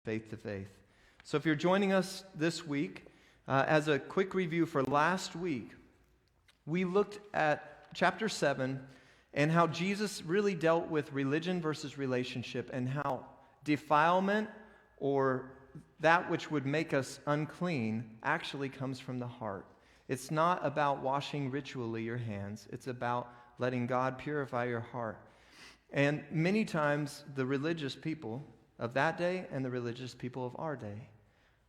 faith to faith. So if you're joining us this week, as a quick review for last week, we looked at chapter 7 and how Jesus really dealt with religion versus relationship, and how defilement, or that which would make us unclean, actually comes from the heart. It's not about washing ritually your hands. It's about letting God purify your heart. And many times the religious people of that day and the religious people of our day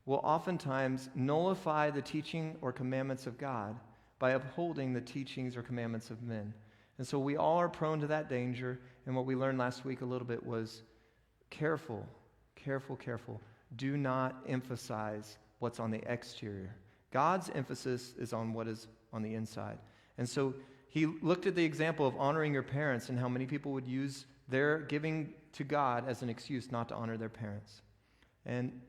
will oftentimes nullify the teaching or commandments of God by upholding the teachings or commandments of men. And so we all are prone to that danger, and what we learned last week a little bit was careful. Do not emphasize what's on the exterior. God's emphasis is on what is on the inside. And so he looked at the example of honoring your parents and how many people would use their giving to God as an excuse not to honor their parents. And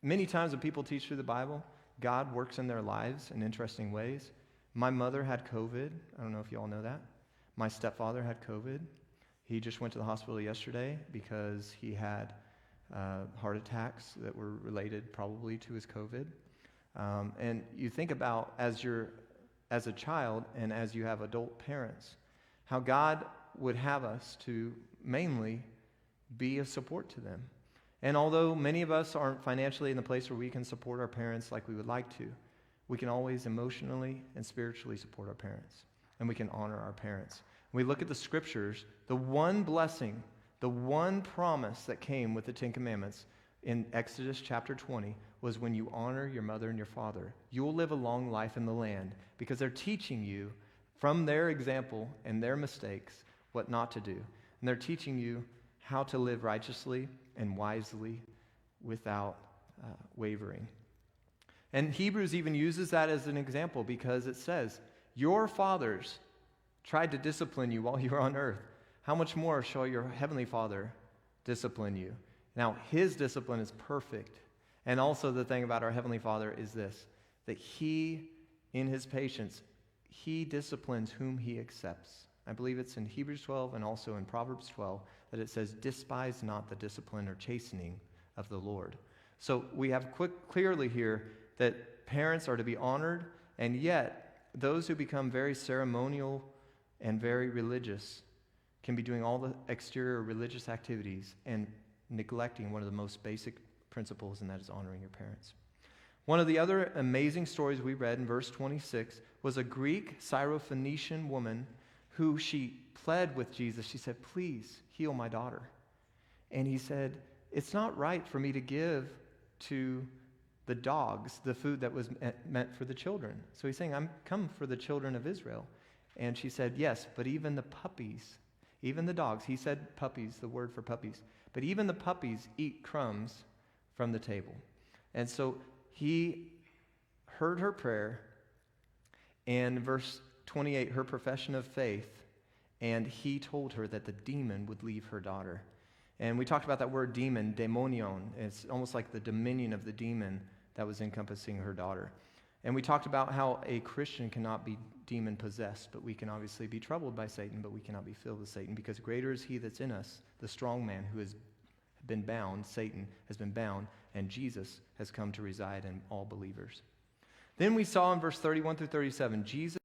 many times when people teach through the Bible, God works in their lives in interesting ways. My mother had COVID. I don't know if you all know that. My stepfather had COVID. He just went to the hospital yesterday because he had heart attacks that were related probably to his COVID. And you think about as a child and as you have adult parents, how God would have us to mainly be a support to them. And although many of us aren't financially in the place where we can support our parents like we would like to, we can always emotionally and spiritually support our parents, and we can honor our parents. When we look at the scriptures, the one blessing, the one promise that came with the Ten Commandments in Exodus chapter 20 was when you honor your mother and your father, you will live a long life in the land, because they're teaching you from their example and their mistakes what not to do. And they're teaching you how to live righteously and wisely without wavering. And Hebrews even uses that as an example, because it says, your fathers tried to discipline you while you were on earth. How much more shall your heavenly Father discipline you? Now, his discipline is perfect. And also the thing about our heavenly Father is this, that he, in his patience, he disciplines whom he accepts. I believe it's in Hebrews 12 and also in Proverbs 12 that it says, despise not the discipline or chastening of the Lord. So we have clearly here that parents are to be honored, and yet those who become very ceremonial and very religious can be doing all the exterior religious activities and neglecting one of the most basic principles, and that is honoring your parents. One of the other amazing stories we read in verse 26 was a Greek Syrophoenician woman who she pled with Jesus. She said, please heal my daughter. And he said, it's not right for me to give to the dogs the food that was meant for the children. So he's saying, I'm come for the children of Israel. And she said, yes, but even the puppies, even the dogs, he said puppies, the word for puppies, but even the puppies eat crumbs from the table. And so he heard her prayer, and verse 28, her profession of faith, and he told her that the demon would leave her daughter. And we talked about that word demon, daimonion. It's almost like the dominion of the demon that was encompassing her daughter. And we talked about how a Christian cannot be demon-possessed, but we can obviously be troubled by Satan, but we cannot be filled with Satan, because greater is he that's in us, the strong man who has been bound, Satan has been bound, and Jesus has come to reside in all believers. Then we saw in verse 31 through 37, Jesus